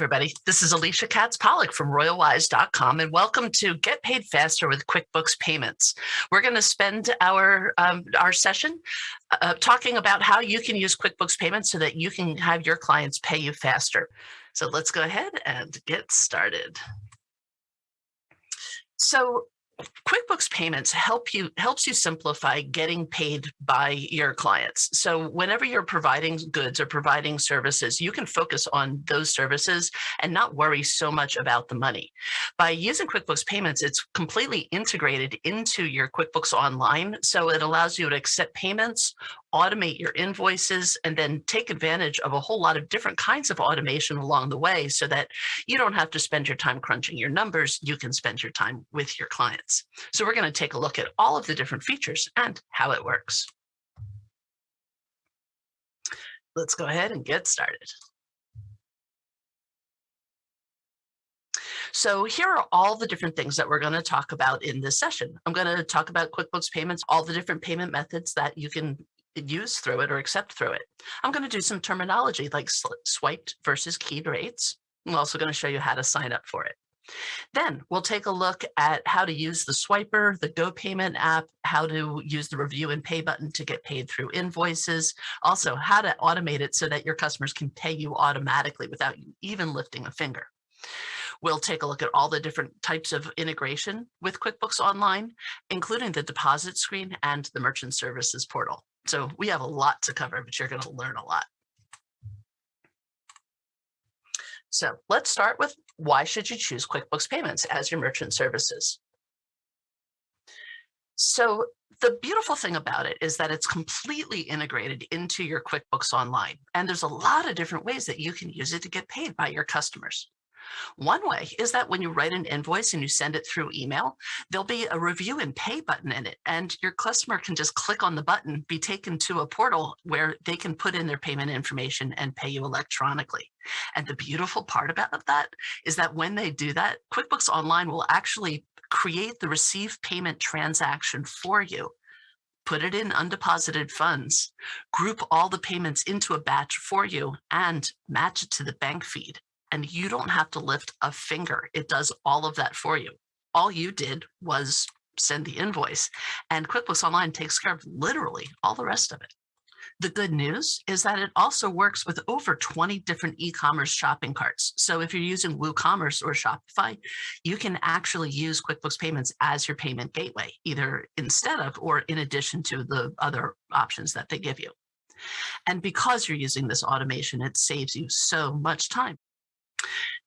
everybody. This is Alicia Katz-Pollock from RoyalWise.com, and welcome to Get Paid Faster with QuickBooks Payments. We're going to spend our session talking about how you can use QuickBooks Payments so that you can have your clients pay you faster. So let's go ahead and get started. So QuickBooks Payments helps you simplify getting paid by your clients. So whenever you're providing goods or providing services, you can focus on those services and not worry so much about the money. By using QuickBooks Payments, it's completely integrated into your QuickBooks Online, so it allows you to accept payments, automate your invoices, and then take advantage of a whole lot of different kinds of automation along the way so that you don't have to spend your time crunching your numbers. You can spend your time with your clients. So we're going to take a look at all of the different features and how it works. Let's go ahead and get started. So here are all the different things that we're going to talk about in this session. I'm going to talk about QuickBooks Payments, all the different payment methods that you can use through it or accept through it. I'm going to do some terminology like swiped versus keyed rates. I'm also going to show you how to sign up for it. Then we'll take a look at how to use the Swiper, the Go Payment app, how to use the review and pay button to get paid through invoices, also how to automate it so that your customers can pay you automatically without you even lifting a finger. We'll take a look at all the different types of integration with QuickBooks Online, including the deposit screen and the merchant services portal. So we have a lot to cover, but you're going to learn a lot. So let's start with why should you choose QuickBooks Payments as your merchant services? So the beautiful thing about it is that it's completely integrated into your QuickBooks Online, and there's a lot of different ways that you can use it to get paid by your customers. One way is that when you write an invoice and you send it through email, there'll be a review and pay button in it, and your customer can just click on the button, be taken to a portal where they can put in their payment information and pay you electronically. And the beautiful part about that is that when they do that, QuickBooks Online will actually create the receive payment transaction for you, put it in undeposited funds, group all the payments into a batch for you, and match it to the bank feed. And you don't have to lift a finger. It does all of that for you. All you did was send the invoice, and QuickBooks Online takes care of literally all the rest of it. The good news is that it also works with over 20 different e-commerce shopping carts. So if you're using WooCommerce or Shopify, you can actually use QuickBooks Payments as your payment gateway, either instead of or in addition to the other options that they give you. And because you're using this automation, it saves you so much time.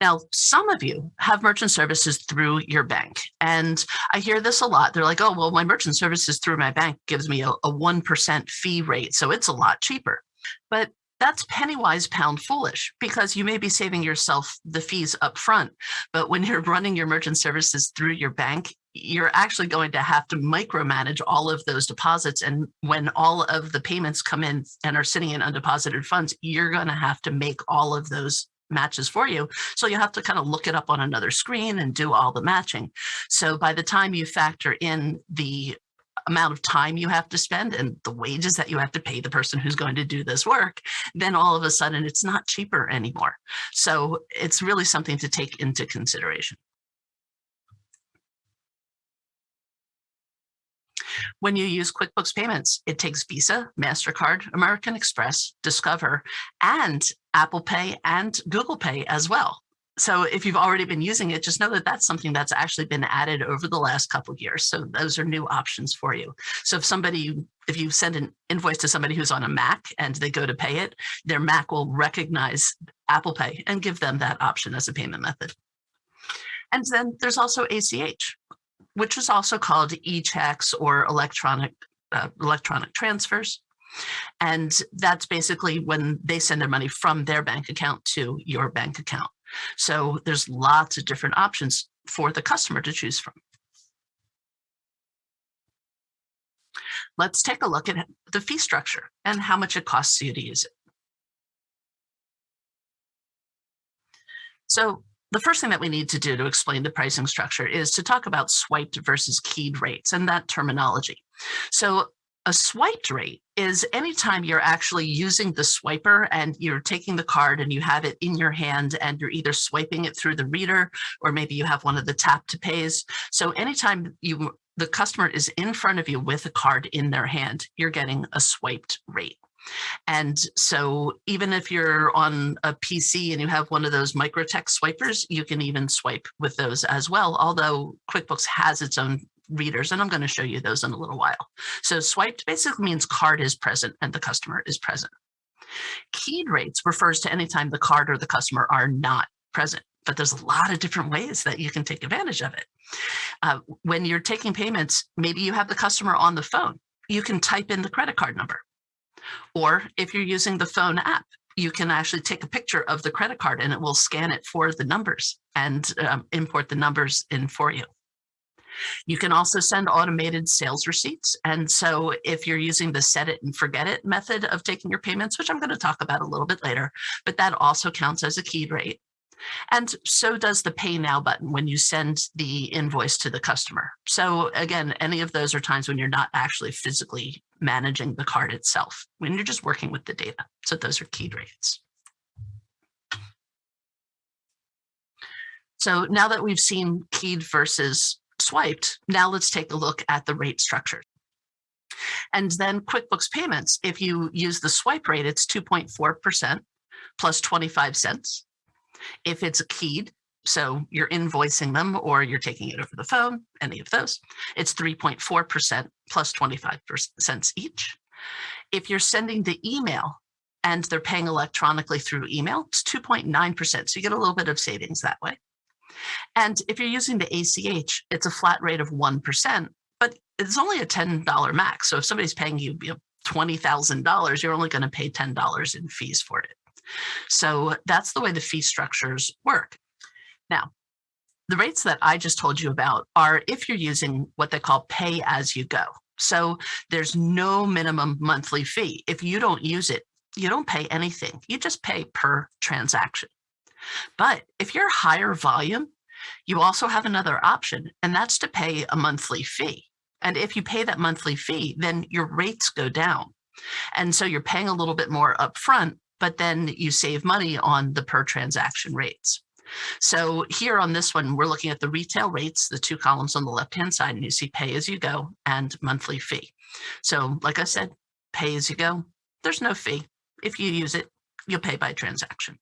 Now, some of you have merchant services through your bank, and I hear this a lot. They're like, oh, well, my merchant services through my bank gives me a 1% fee rate, so it's a lot cheaper. But that's penny wise, pound foolish, because you may be saving yourself the fees up front, but when you're running your merchant services through your bank, you're actually going to have to micromanage all of those deposits. And when all of the payments come in and are sitting in undeposited funds, you're going to have to make all of those matches for you. So you have to kind of look it up on another screen and do all the matching. So by the time you factor in the amount of time you have to spend and the wages that you have to pay the person who's going to do this work, then all of a sudden it's not cheaper anymore. So it's really something to take into consideration. When you use QuickBooks Payments, it takes Visa, MasterCard, American Express, Discover, and Apple Pay and Google Pay as well. So if you've already been using it, just know that that's something that's actually been added over the last couple of years. So those are new options for you. So if you send an invoice to somebody who's on a Mac and they go to pay it, their Mac will recognize Apple Pay and give them that option as a payment method. And then there's also ACH, which is also called e-checks or electronic transfers. And that's basically when they send their money from their bank account to your bank account. So there's lots of different options for the customer to choose from. Let's take a look at the fee structure and how much it costs you to use it. So the first thing that we need to do to explain the pricing structure is to talk about swiped versus keyed rates and that terminology. So A swiped rate is anytime you're actually using the swiper and you're taking the card and you have it in your hand and you're either swiping it through the reader or maybe you have one of the tap to pays. So anytime the customer is in front of you with a card in their hand, you're getting a swiped rate. And so even if you're on a PC and you have one of those microtext swipers, you can even swipe with those as well, although QuickBooks has its own readers, and I'm going to show you those in a little while. So swiped basically means card is present and the customer is present. Keyed rates refers to anytime the card or the customer are not present, but there's a lot of different ways that you can take advantage of it. When you're taking payments, maybe you have the customer on the phone. You can type in the credit card number. Or if you're using the phone app, you can actually take a picture of the credit card and it will scan it for the numbers and import the numbers in for you. You can also send automated sales receipts. And so if you're using the set it and forget it method of taking your payments, which I'm going to talk about a little bit later, but that also counts as a keyed rate. And so does the Pay Now button when you send the invoice to the customer. So again, any of those are times when you're not actually physically managing the card itself, when you're just working with the data. So those are keyed rates. So now that we've seen keyed versus swiped, now let's take a look at the rate structure. And then QuickBooks Payments, if you use the swipe rate, it's 2.4% plus 25 cents. If it's a keyed, so you're invoicing them or you're taking it over the phone, any of those, it's 3.4% plus 25 cents each. If you're sending the email and they're paying electronically through email, it's 2.9%. So you get a little bit of savings that way. And if you're using the ACH, it's a flat rate of 1%, but it's only a $10 max. So if somebody's paying you, $20,000, you're only going to pay $10 in fees for it. So that's the way the fee structures work. Now, the rates that I just told you about are if you're using what they call pay as you go. So there's no minimum monthly fee. If you don't use it, you don't pay anything. You just pay per transaction. But if you're higher volume, you also have another option, and that's to pay a monthly fee. And if you pay that monthly fee, then your rates go down. And so you're paying a little bit more upfront, but then you save money on the per transaction rates. So here on this one, we're looking at the retail rates, the two columns on the left-hand side, and you see pay as you go and monthly fee. So like I said, pay as you go, there's no fee. If you use it, you'll pay by transaction.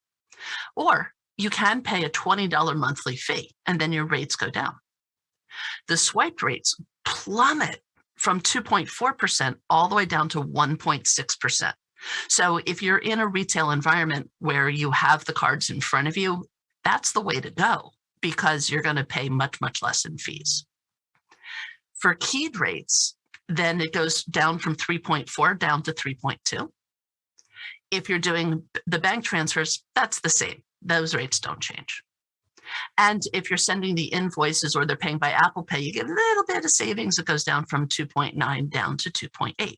Or you can pay a $20 monthly fee and then your rates go down. The swipe rates plummet from 2.4% all the way down to 1.6%. So if you're in a retail environment where you have the cards in front of you, that's the way to go because you're going to pay much, much less in fees. For keyed rates, then it goes down from 3.4 down to 3.2. If you're doing the bank transfers, that's the same. Those rates don't change. And if you're sending the invoices or they're paying by Apple Pay, you get a little bit of savings. It goes down from 2.9 down to 2.8.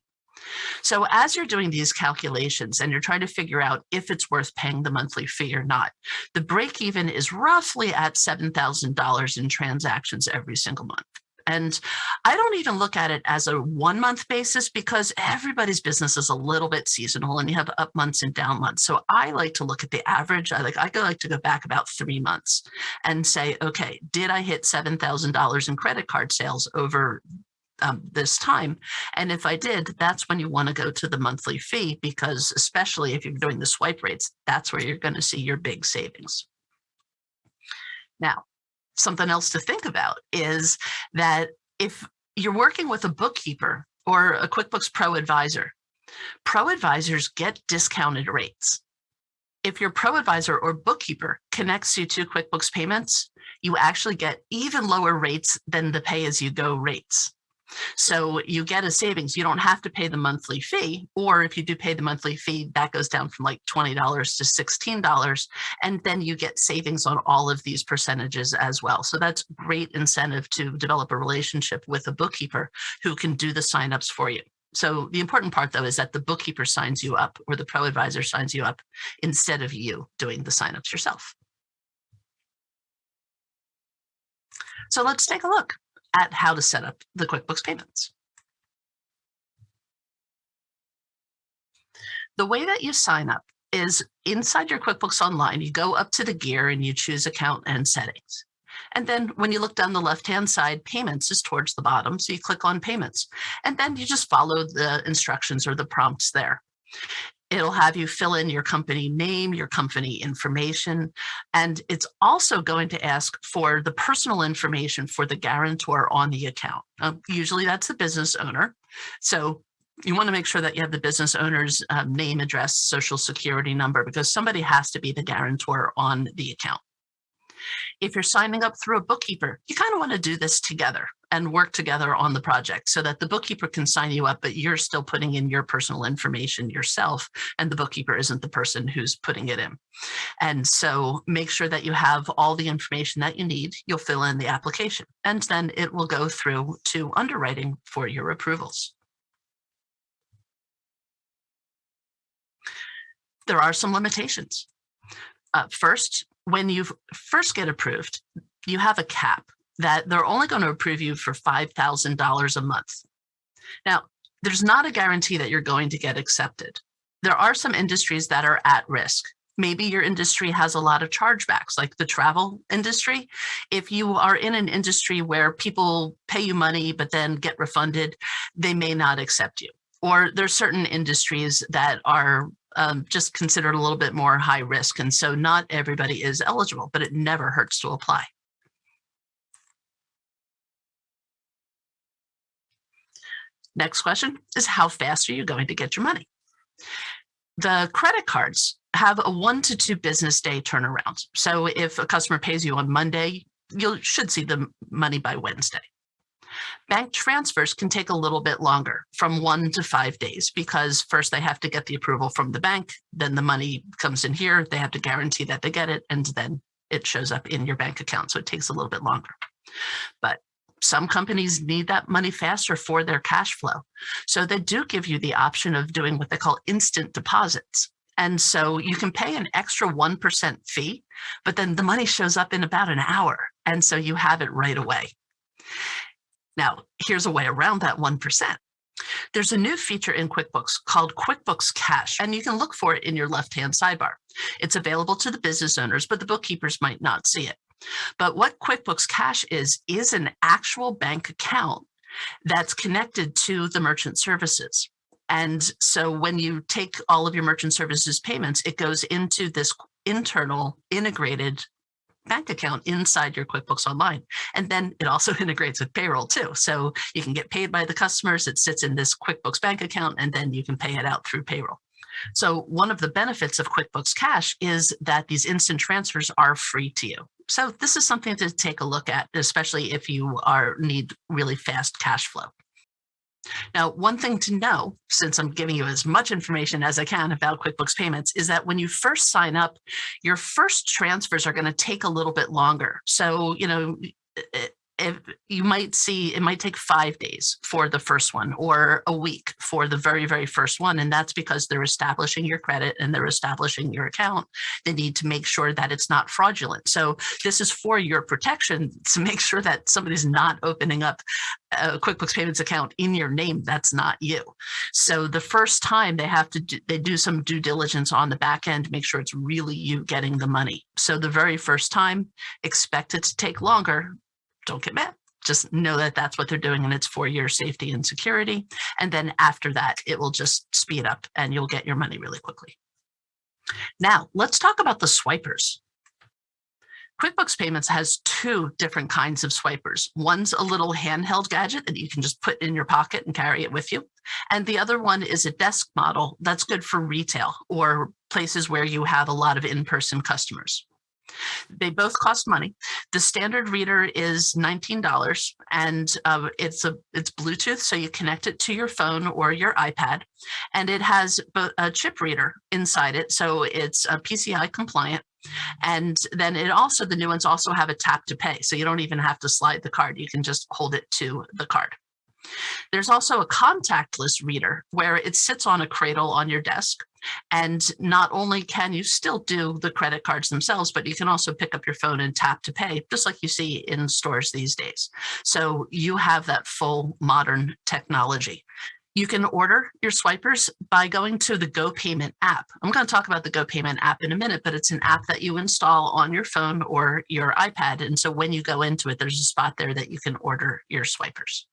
So as you're doing these calculations and you're trying to figure out if it's worth paying the monthly fee or not, the break even is roughly at $7,000 in transactions every single month. And I don't even look at it as a 1 month basis because everybody's business is a little bit seasonal and you have up months and down months. So I like to look at the average. I like to go back about 3 months and say, okay, did I hit $7,000 in credit card sales over this time? And if I did, that's when you want to go to the monthly fee because especially if you're doing the swipe rates, that's where you're going to see your big savings. Now, something else to think about is that if you're working with a bookkeeper or a QuickBooks ProAdvisor, ProAdvisors get discounted rates. If your ProAdvisor or bookkeeper connects you to QuickBooks Payments, you actually get even lower rates than the pay-as-you-go rates. So you get a savings. You don't have to pay the monthly fee, or if you do pay the monthly fee, that goes down from like $20 to $16, and then you get savings on all of these percentages as well. So that's great incentive to develop a relationship with a bookkeeper who can do the signups for you. So the important part, though, is that the bookkeeper signs you up or the ProAdvisor signs you up instead of you doing the signups yourself. So let's take a look at how to set up the QuickBooks Payments. The way that you sign up is inside your QuickBooks Online, you go up to the gear and you choose account and settings. And then when you look down the left-hand side, payments is towards the bottom. So you click on payments and then you just follow the instructions or the prompts there. It'll have you fill in your company name, your company information, and it's also going to ask for the personal information for the guarantor on the account. Usually that's the business owner. So you want to make sure that you have the business owner's name, address, social security number, because somebody has to be the guarantor on the account. If you're signing up through a bookkeeper, you kind of want to do this together and work together on the project so that the bookkeeper can sign you up, but you're still putting in your personal information yourself, and the bookkeeper isn't the person who's putting it in. And so make sure that you have all the information that you need. You'll fill in the application, and then it will go through to underwriting for your approvals. There are some limitations. First, when you first get approved, you have a cap that they're only going to approve you for $5,000 a month. Now, there's not a guarantee that you're going to get accepted. There are some industries that are at risk. Maybe your industry has a lot of chargebacks, like the travel industry. If you are in an industry where people pay you money but then get refunded, they may not accept you. Or there's certain industries that are just considered a little bit more high risk. And so not everybody is eligible, but it never hurts to apply. Next question is, how fast are you going to get your money? The credit cards have a 1 to 2 business day turnaround. So if a customer pays you on Monday, you should see the money by Wednesday. Bank transfers can take a little bit longer, from 1 to 5 days, because first they have to get the approval from the bank, then the money comes in here, they have to guarantee that they get it, and then it shows up in your bank account. So it takes a little bit longer. But some companies need that money faster for their cash flow. So they do give you the option of doing what they call instant deposits. And so you can pay an extra 1% fee, but then the money shows up in about an hour. And so you have it right away. Now, here's a way around that 1%. There's a new feature in QuickBooks called QuickBooks Cash, and you can look for it in your left-hand sidebar. It's available to the business owners, but the bookkeepers might not see it. But what QuickBooks Cash is an actual bank account that's connected to the merchant services. And so when you take all of your merchant services payments, it goes into this internal integrated bank account inside your QuickBooks Online. And then it also integrates with payroll too. So you can get paid by the customers. It sits in this QuickBooks bank account, and then you can pay it out through payroll. So one of the benefits of QuickBooks Cash is that these instant transfers are free to you. So this is something to take a look at, especially if you need really fast cash flow. Now, one thing to know, since I'm giving you as much information as I can about QuickBooks Payments, is that when you first sign up, your first transfers are going to take a little bit longer. So, if you might see, it might take 5 days for the first one, or a week for the very, very first one. And that's because they're establishing your credit and they're establishing your account. They need to make sure that it's not fraudulent. So this is for your protection, to make sure that somebody's not opening up a QuickBooks Payments account in your name. That's not you. So the first time they do some due diligence on the back end, make sure it's really you getting the money. So the very first time, expect it to take longer. Don't get mad. Just know that that's what they're doing, and it's for your safety and security. And then after that, it will just speed up and you'll get your money really quickly. Now, let's talk about the swipers. QuickBooks Payments has 2 different kinds of swipers. One's a little handheld gadget that you can just put in your pocket and carry it with you. And the other one is a desk model that's good for retail or places where you have a lot of in-person customers. They both cost money. The standard reader is $19, and it's Bluetooth, so you connect it to your phone or your iPad, and it has a chip reader inside it, so it's PCI compliant. And then the new ones also have a tap to pay, so you don't even have to slide the card. You can just hold it to the card. There's also a contactless reader where it sits on a cradle on your desk. And not only can you still do the credit cards themselves, but you can also pick up your phone and tap to pay, just like you see in stores these days. So you have that full modern technology. You can order your swipers by going to the Go Payment app. I'm going to talk about the Go Payment app in a minute, but it's an app that you install on your phone or your iPad. And so when you go into it, there's a spot there that you can order your swipers.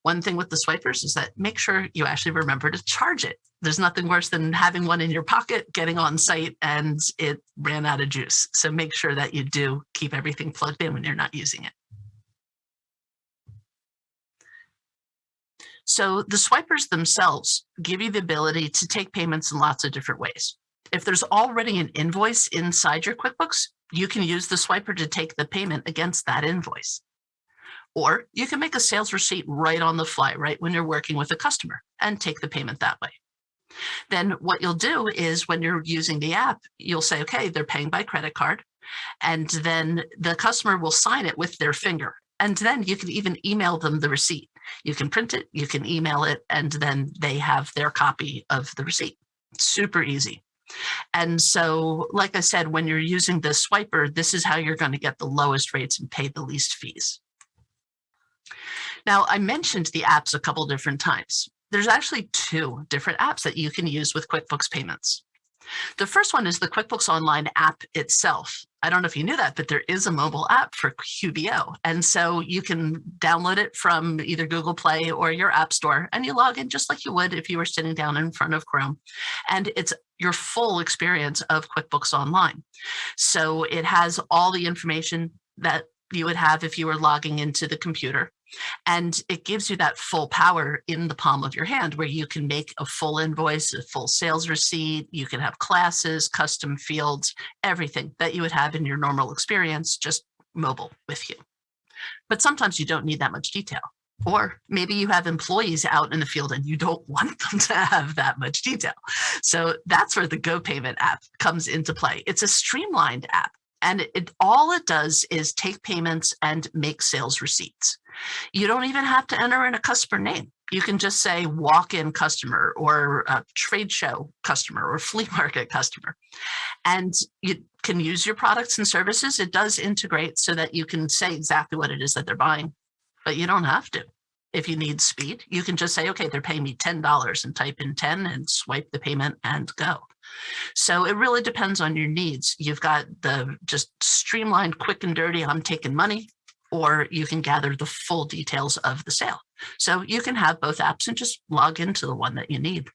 One thing with the swipers is that make sure you actually remember to charge it. There's nothing worse than having one in your pocket, getting on site, and it ran out of juice. So make sure that you do keep everything plugged in when you're not using it. So the swipers themselves give you the ability to take payments in lots of different ways. If there's already an invoice inside your QuickBooks, you can use the swiper to take the payment against that invoice. Or you can make a sales receipt right on the fly, right when you're working with a customer, and take the payment that way. Then what you'll do is when you're using the app, you'll say, okay, they're paying by credit card. And then the customer will sign it with their finger. And then you can even email them the receipt. You can print it, you can email it, and then they have their copy of the receipt. Super easy. And so, like I said, when you're using the swiper, this is how you're going to get the lowest rates and pay the least fees. Now, I mentioned the apps a couple different times. There's actually 2 different apps that you can use with QuickBooks Payments. The first one is the QuickBooks Online app itself. I don't know if you knew that, but there is a mobile app for QBO. And so you can download it from either Google Play or your app store, and you log in just like you would if you were sitting down in front of Chrome. And it's your full experience of QuickBooks Online. So it has all the information that you would have if you were logging into the computer. And it gives you that full power in the palm of your hand where you can make a full invoice, a full sales receipt. You can have classes, custom fields, everything that you would have in your normal experience, just mobile with you. But sometimes you don't need that much detail. Or maybe you have employees out in the field and you don't want them to have that much detail. So that's where the Go Payment app comes into play. It's a streamlined app. And all it does is take payments and make sales receipts. You don't even have to enter in a customer name. You can just say walk-in customer or a trade show customer or flea market customer. And you can use your products and services. It does integrate so that you can say exactly what it is that they're buying, but you don't have to. If you need speed, you can just say, okay, they're paying me $10 and type in 10 and swipe the payment and go. So it really depends on your needs. You've got the just streamlined, quick and dirty, I'm taking money, or you can gather the full details of the sale. So you can have both apps and just log into the one that you need.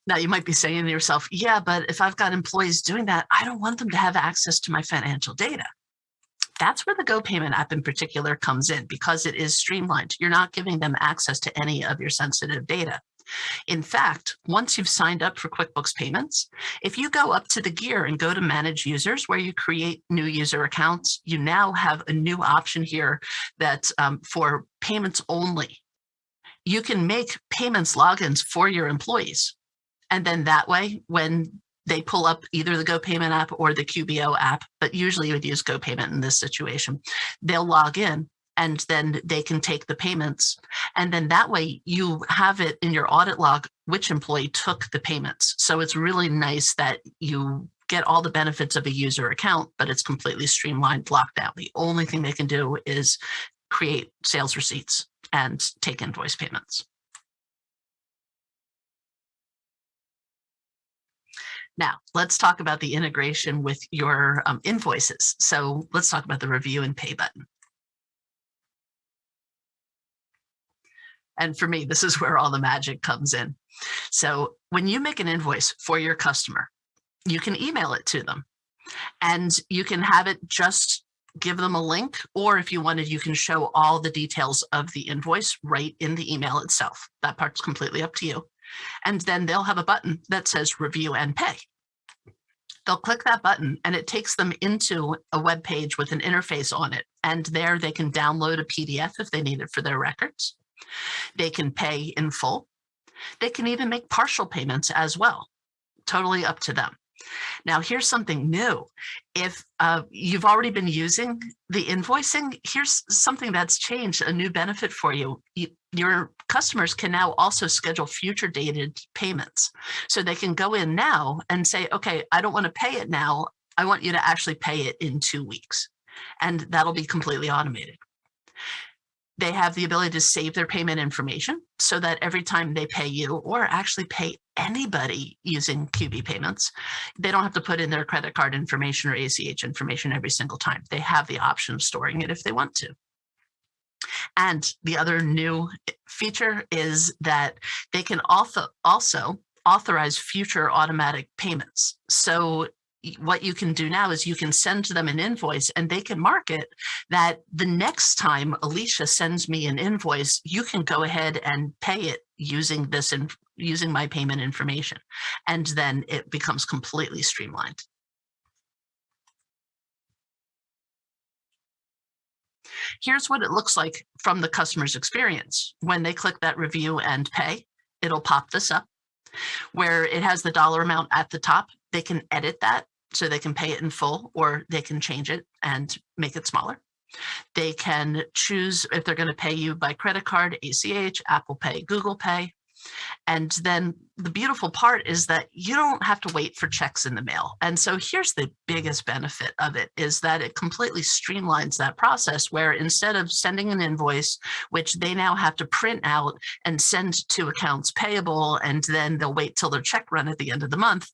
Now you might be saying to yourself, yeah, but if I've got employees doing that, I don't want them to have access to my financial data. That's where the Go Payment app in particular comes in because it is streamlined. You're not giving them access to any of your sensitive data. In fact, once you've signed up for QuickBooks Payments, if you go up to the gear and go to Manage Users where you create new user accounts, you now have a new option here that's for payments only. You can make payments logins for your employees. And then that way, when they pull up either the Go Payment app or the QBO app, but usually you would use Go Payment in this situation, they'll log in and then they can take the payments. And then that way you have it in your audit log which employee took the payments. So it's really nice that you get all the benefits of a user account, but it's completely streamlined, locked down. The only thing they can do is create sales receipts and take invoice payments. Now, let's talk about the integration with your invoices. So let's talk about the review and pay button. And for me, this is where all the magic comes in. So when you make an invoice for your customer, you can email it to them and you can have it just give them a link, or if you wanted, you can show all the details of the invoice right in the email itself. That part's completely up to you. And then they'll have a button that says review and pay. They'll click that button and it takes them into a web page with an interface on it. And there they can download a PDF if they need it for their records. They can pay in full. They can even make partial payments as well. Totally up to them. Now, here's something new. If you've already been using the invoicing, here's something that's changed, a new benefit for you. Your customers can now also schedule future dated payments. So they can go in now and say, okay, I don't want to pay it now. I want you to actually pay it in 2 weeks. and that'll be completely automated. They have the ability to save their payment information so that every time they pay you or actually pay anybody using QB Payments, they don't have to put in their credit card information or ACH information every single time. They have the option of storing it if they want to. And the other new feature is that they can also authorize future automatic payments. So what you can do now is you can send to them an invoice and they can mark it that the next time Alicia sends me an invoice, you can go ahead and pay it using using my payment information. And then it becomes completely streamlined. Here's what it looks like from the customer's experience. When they click that review and pay, it'll pop this up where it has the dollar amount at the top. They can edit that so they can pay it in full, or they can change it and make it smaller. They can choose if they're going to pay you by credit card, ACH, Apple Pay, Google Pay. And then the beautiful part is that you don't have to wait for checks in the mail. And so here's the biggest benefit of it is that it completely streamlines that process where instead of sending an invoice, which they now have to print out and send to accounts payable, and then they'll wait till their check run at the end of the month,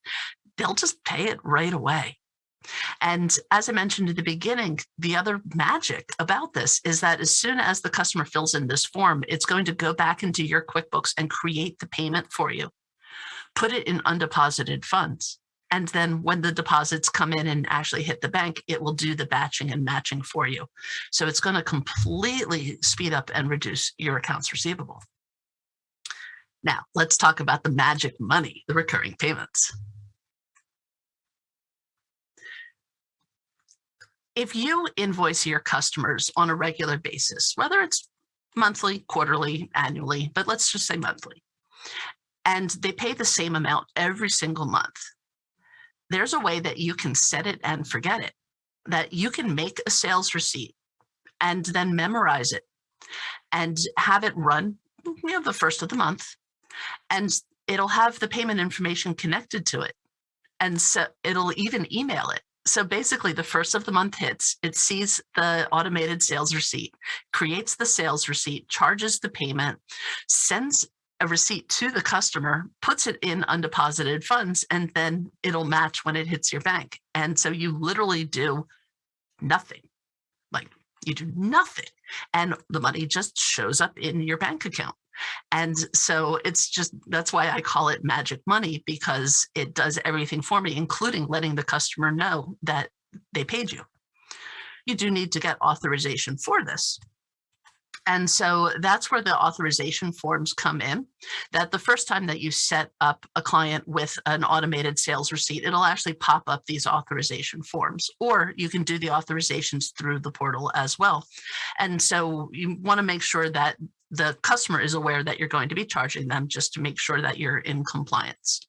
they'll just pay it right away. And as I mentioned at the beginning, the other magic about this is that as soon as the customer fills in this form, it's going to go back into your QuickBooks and create the payment for you, put it in undeposited funds. And then when the deposits come in and actually hit the bank, it will do the batching and matching for you. So it's going to completely speed up and reduce your accounts receivable. Now, let's talk about the magic money, the recurring payments. If you invoice your customers on a regular basis, whether it's monthly, quarterly, annually, but let's just say monthly, and they pay the same amount every single month, there's a way that you can set it and forget it, that you can make a sales receipt and then memorize it and have it run, the first of the month, and it'll have the payment information connected to it. And so it'll even email it. So basically the first of the month hits, it sees the automated sales receipt, creates the sales receipt, charges the payment, sends a receipt to the customer, puts it in undeposited funds, and then it'll match when it hits your bank. And so you literally do nothing. Like you do nothing. And the money just shows up in your bank account. And so that's why I call it magic money, because it does everything for me, including letting the customer know that they paid you. You do need to get authorization for this. And so that's where the authorization forms come in, that the first time that you set up a client with an automated sales receipt, it'll actually pop up these authorization forms, or you can do the authorizations through the portal as well. And so you want to make sure that the customer is aware that you're going to be charging them, just to make sure that you're in compliance.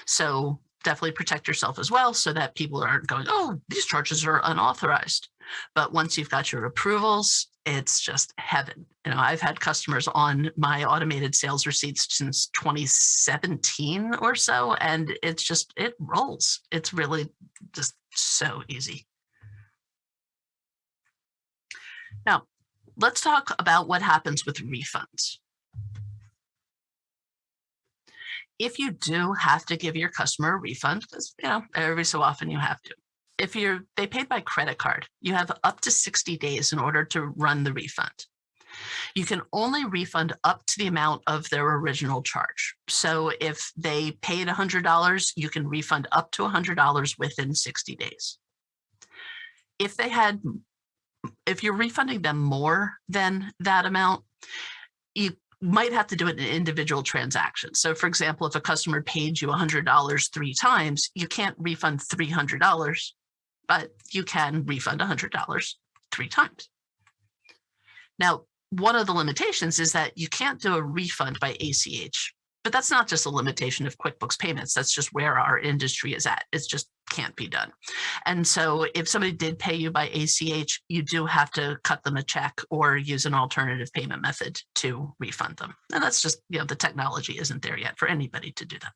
So definitely protect yourself as well so that people aren't going, oh, these charges are unauthorized. But once you've got your approvals, it's just heaven. I've had customers on my automated sales receipts since 2017 or so, and it rolls. It's really just so easy. Now, let's talk about what happens with refunds. If you do have to give your customer a refund, because every so often you have to, if they paid by credit card, you have up to 60 days in order to run the refund. You can only refund up to the amount of their original charge. So if they paid $100, you can refund up to $100 within 60 days. If you're refunding them more than that amount, you might have to do it in individual transactions. So for example, if a customer paid you $100 3 times, you can't refund $300, but you can refund $100 3 times. Now, one of the limitations is that you can't do a refund by ACH, but that's not just a limitation of QuickBooks Payments. That's just where our industry is at. It's just can't be done. And so if somebody did pay you by ACH, you do have to cut them a check or use an alternative payment method to refund them. And that's just, the technology isn't there yet for anybody to do that.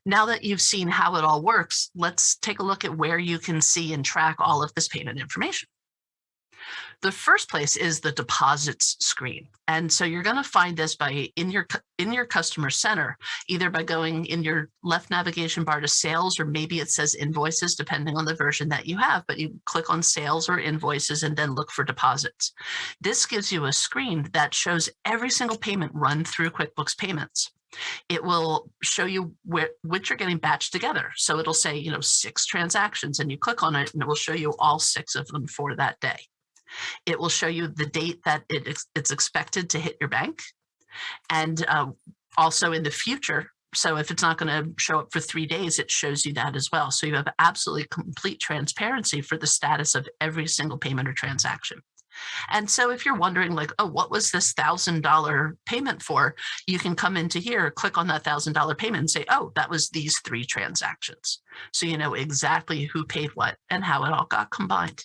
Now that you've seen how it all works, let's take a look at where you can see and track all of this payment information. The first place is the deposits screen. And so you're going to find this by in your customer center, either by going in your left navigation bar to sales, or maybe it says invoices, depending on the version that you have, but you click on sales or invoices and then look for deposits. This gives you a screen that shows every single payment run through QuickBooks Payments. It will show you which are getting batched together. So it'll say, 6 transactions, and you click on it and it will show you all 6 of them for that day. It will show you the date that it's expected to hit your bank, and also in the future. So if it's not going to show up for 3 days, it shows you that as well. So you have absolutely complete transparency for the status of every single payment or transaction. And so if you're wondering, like, oh, what was this $1,000 payment for? You can come into here, click on that $1,000 payment and say, oh, that was these 3 transactions. So you know exactly who paid what and how it all got combined.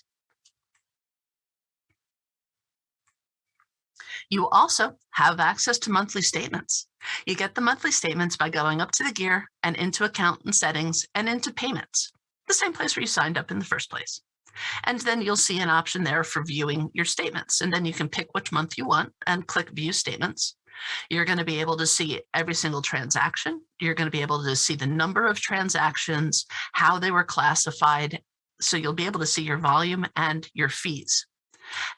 You also have access to monthly statements. You get the monthly statements by going up to the gear and into account and settings and into payments, the same place where you signed up in the first place. And then you'll see an option there for viewing your statements. And then you can pick which month you want and click view statements. You're going to be able to see every single transaction. You're going to be able to see the number of transactions, how they were classified. So you'll be able to see your volume and your fees.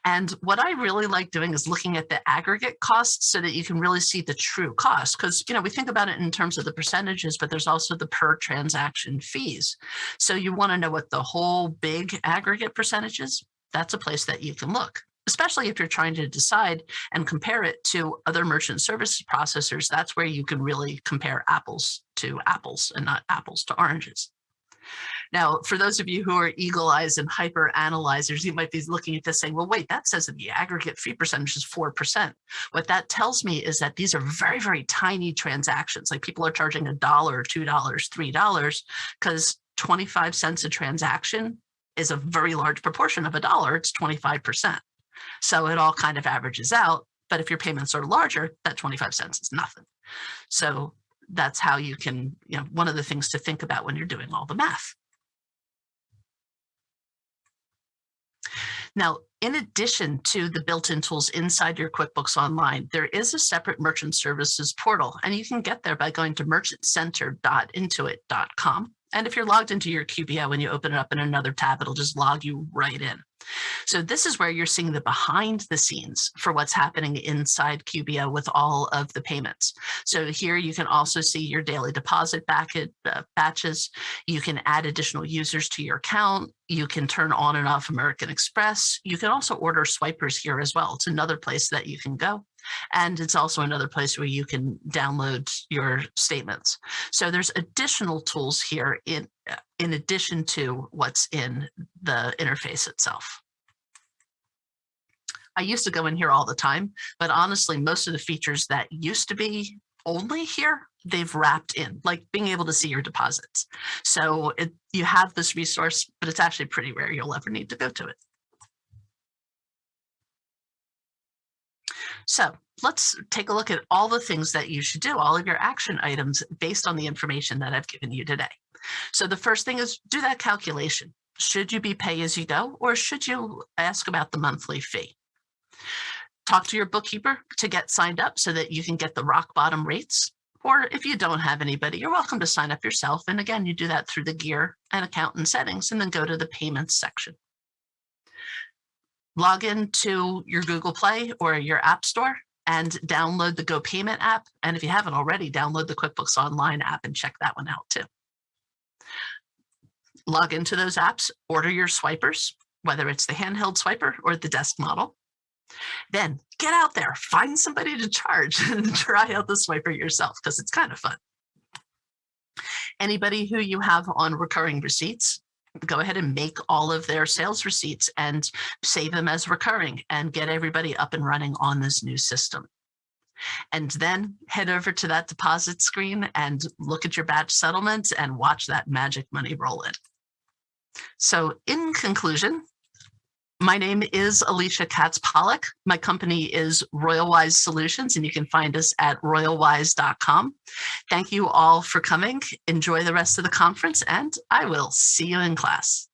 And what I really like doing is looking at the aggregate costs so that you can really see the true cost. Because, we think about it in terms of the percentages, but there's also the per transaction fees. So you want to know what the whole big aggregate percentage is. That's a place that you can look, especially if you're trying to decide and compare it to other merchant services processors. That's where you can really compare apples to apples and not apples to oranges. Now, for those of you who are eagle eyes and hyper analyzers, you might be looking at this saying, well, wait, that says that the aggregate fee percentage is 4%. What that tells me is that these are very, very tiny transactions. Like people are charging $1, $2, $3, because 25 cents a transaction is a very large proportion of $1. It's 25%. So it all kind of averages out. But if your payments are larger, that 25 cents is nothing. So that's how you can, one of the things to think about when you're doing all the math. Now, in addition to the built-in tools inside your QuickBooks Online, there is a separate merchant services portal, and you can get there by going to merchantcenter.intuit.com. And if you're logged into your QBO and you open it up in another tab, it'll just log you right in. So this is where you're seeing the behind the scenes for what's happening inside QBO with all of the payments. So here you can also see your daily deposit batches. You can add additional users to your account. You can turn on and off American Express. You can also order swipers here as well. It's another place that you can go. And it's also another place where you can download your statements. So there's additional tools here in addition to what's in the interface itself. I used to go in here all the time, but honestly, most of the features that used to be only here, they've wrapped in, like being able to see your deposits. So you have this resource, but it's actually pretty rare you'll ever need to go to it. So let's take a look at all the things that you should do, all of your action items based on the information that I've given you today. So the first thing is do that calculation. Should you be pay as you go, or should you ask about the monthly fee? Talk to your bookkeeper to get signed up so that you can get the rock bottom rates. Or if you don't have anybody, you're welcome to sign up yourself. And again, you do that through the gear and account and settings, and then go to the payments section. Log into your Google Play or your App Store and download the Go Payment app. And if you haven't already, download the QuickBooks Online app and check that one out too. Log into those apps, order your swipers, whether it's the handheld swiper or the desk model. Then get out there, find somebody to charge and try out the swiper yourself, because it's kind of fun. Anybody who you have on recurring receipts, go ahead and make all of their sales receipts and save them as recurring and get everybody up and running on this new system. And then head over to that deposit screen and look at your batch settlements and watch that magic money roll in. So in conclusion, My name is Alicia Katz-Pollock. My company is RoyalWise Solutions, and you can find us at royalwise.com. Thank you all for coming. Enjoy the rest of the conference, and I will see you in class.